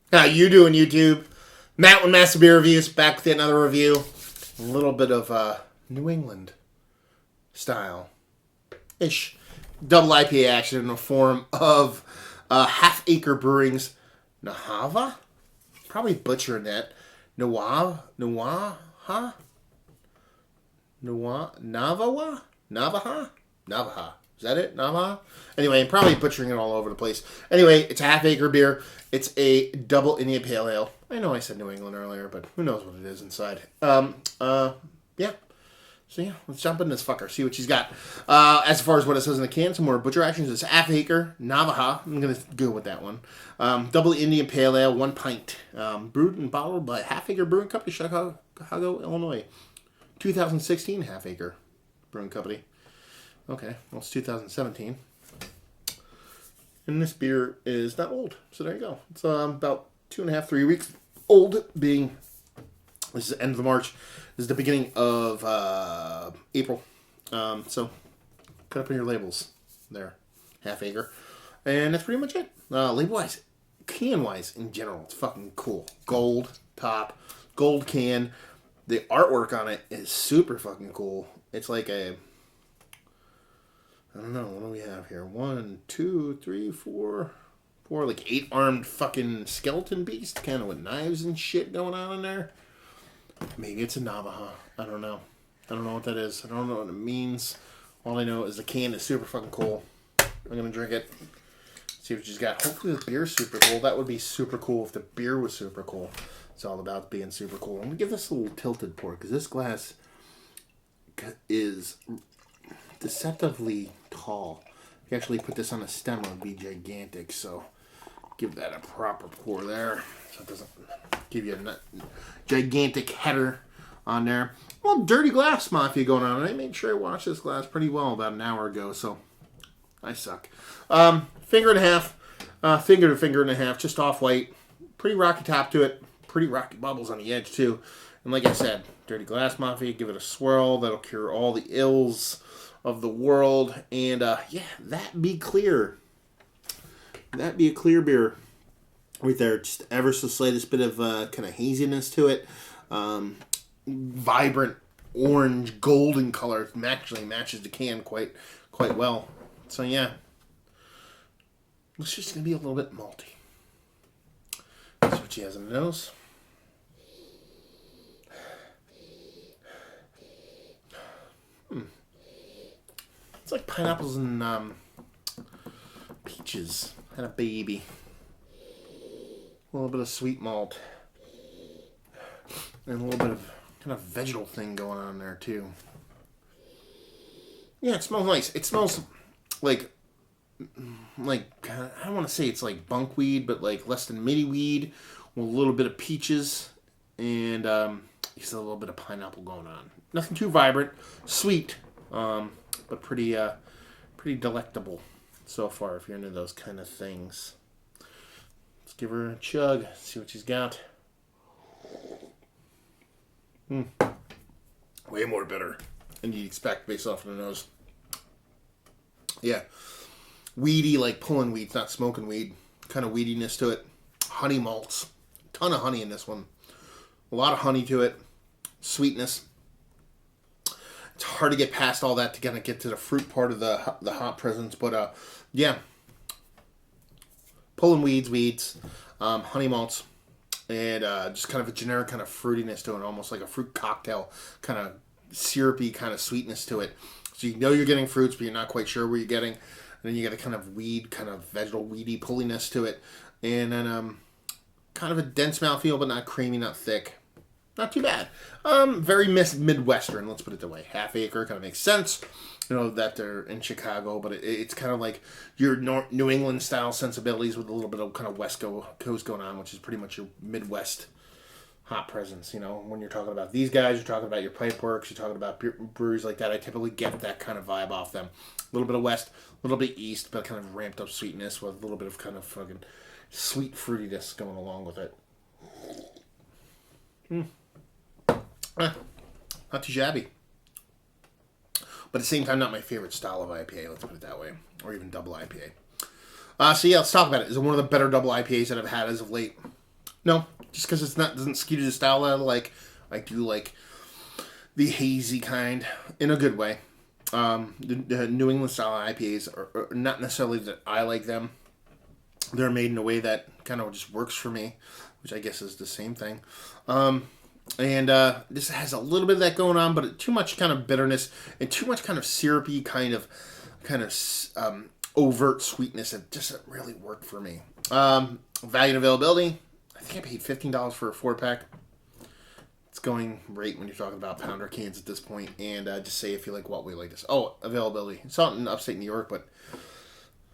How you doing, YouTube? Matt with Master Beer Reviews, back with another review. A little bit of New England style-ish double IPA action in the form of Half Acre Brewing's Navaja? Probably butchering that. Navaja? Navaja? Is that it? Navaja? Anyway, I'm probably butchering it all over the place. Anyway, it's a Half Acre beer. It's a double Indian Pale Ale. I know I said New England earlier, but who knows what it is inside. Yeah. So yeah, let's jump in this fucker, see what she's got. As far as what it says in the can, some more butcher actions. It's Half Acre, Navaja. I'm going to go with that one. Double Indian Pale Ale, 1 pint. Brewed and bottled by Half Acre Brewing Company, Chicago, Illinois. 2016 Half Acre Brewing Company. Okay, well, it's 2017. And this beer is not old, so there you go. It's about 2.5, 3 weeks old, being this is the end of March. This is the beginning of April. So put up on your labels there, Half Acre. And that's pretty much it. Label-wise, can-wise, in general, it's fucking cool. Gold top, gold can. The artwork on it is super fucking cool. It's like a... I don't know, what do we have here? 1, 2, 3, 4, like 8-armed fucking skeleton beast, kind of with knives and shit going on in there. Maybe it's a Navaja. I don't know. I don't know what that is. I don't know what it means. All I know is the can is super fucking cool. I'm gonna drink it. See what she's got. Hopefully the beer's super cool. That would be super cool if the beer was super cool. It's all about being super cool. I'm gonna give this a little tilted pour because this glass is deceptively tall. If you actually put this on a stem, it would be gigantic. So give that a proper pour there, so it doesn't give you a gigantic header on there. Well, dirty glass mafia going on. I made sure I washed this glass pretty well about an hour ago, so I suck. Finger and a half, finger to finger and a half, just off white. Pretty rocky top to it. Pretty rocky bubbles on the edge too. And like I said, dirty glass mafia. Give it a swirl. That'll cure all the ills of the world. And yeah, that be clear. That be a clear beer right there. Just ever so slightest bit of kind of haziness to it. Vibrant orange golden color actually matches the can quite well. So yeah, it's just gonna be a little bit malty. That's what she has in the nose. It's like pineapples and peaches. Had a baby. A little bit of sweet malt. And a little bit of kind of vegetal thing going on there too. Yeah, it smells nice. It smells like I don't want to say it's like bunkweed, but like less than midi weed with a little bit of peaches and just a little bit of pineapple going on. Nothing too vibrant, sweet, but pretty delectable so far if you're into those kind of things. Let's give her a chug, see what she's got. Way more bitter than you'd expect based off of the nose. Yeah. Weedy, like pulling weed, not smoking weed. Kind of weediness to it. Honey malts. Ton of honey in this one. A lot of honey to it. Sweetness. It's hard to get past all that to kind of get to the fruit part of the hop presence. But yeah. Pulling weeds. Honey malts. And just kind of a generic kind of fruitiness to it. Almost like a fruit cocktail. Kind of syrupy kind of sweetness to it. So you know you're getting fruits, but you're not quite sure where you're getting. And then you get a kind of weed, kind of vegetal weedy pulliness to it. And then kind of a dense mouthfeel, but not creamy, not thick. Not too bad. Very Midwestern, let's put it that way. Half Acre kind of makes sense. You know, that they're in Chicago, but it's kind of like your New England style sensibilities with a little bit of kind of West Coast going on, which is pretty much your Midwest hop presence. You know, when you're talking about these guys, you're talking about your Pipeworks, you're talking about breweries like that. I typically get that kind of vibe off them. A little bit of West, a little bit East, but kind of ramped up sweetness with a little bit of kind of fucking sweet fruitiness going along with it. Not too shabby. But at the same time, not my favorite style of IPA, let's put it that way. Or even double IPA. So yeah, let's talk about it. Is it one of the better double IPAs that I've had as of late? No, just because doesn't skew to the style that I like. I do like the hazy kind in a good way. The New England style IPAs are not necessarily that I like them. They're made in a way that kind of just works for me, which I guess is the same thing. And this has a little bit of that going on, but too much kind of bitterness and too much kind of syrupy kind of overt sweetness that doesn't really work for me. Value and availability. I think I paid $15 for a 4-pack. It's going right when you're talking about pounder cans at this point. And just say if you like what we like this. Oh, availability. It's out in upstate New York, but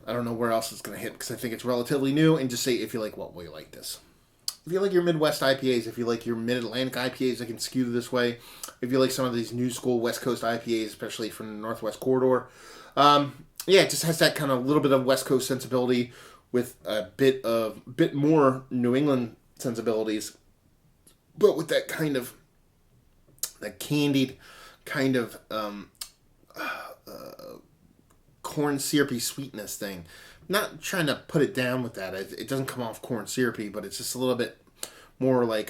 I don't know where else it's going to hit because I think it's relatively new. And just say if you like what we like this. If you like your Midwest IPAs, if you like your Mid-Atlantic IPAs that can skew this way, if you like some of these new school West Coast IPAs, especially from the Northwest Corridor, it just has that kind of little bit of West Coast sensibility with a bit more New England sensibilities, but with that kind of that candied kind of corn syrupy sweetness thing. Not trying to put it down with that. It doesn't come off corn syrupy, but it's just a little bit more like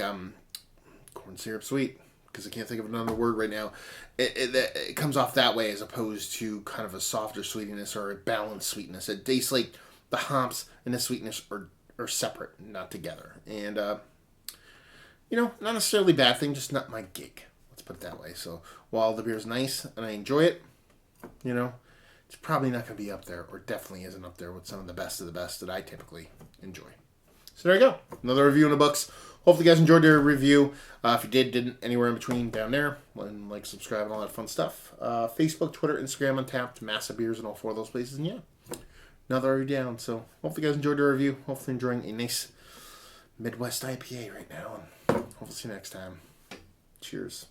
corn syrup sweet, because I can't think of another word right now. It comes off that way as opposed to kind of a softer sweetness or a balanced sweetness. It tastes like the hops and the sweetness are separate, not together. And, not necessarily a bad thing, just not my gig. Let's put it that way. So while the beer is nice and I enjoy it, it's probably not going to be up there, or definitely isn't up there with some of the best that I typically enjoy. So there you go. Another review in the books. Hopefully you guys enjoyed the review. If you didn't, anywhere in between down there, and like, subscribe, and all that fun stuff. Facebook, Twitter, Instagram, Untapped, Massive Beers, and all 4 of those places. And another review down. So hopefully you guys enjoyed the review. Hopefully enjoying a nice Midwest IPA right now. And hopefully see you next time. Cheers.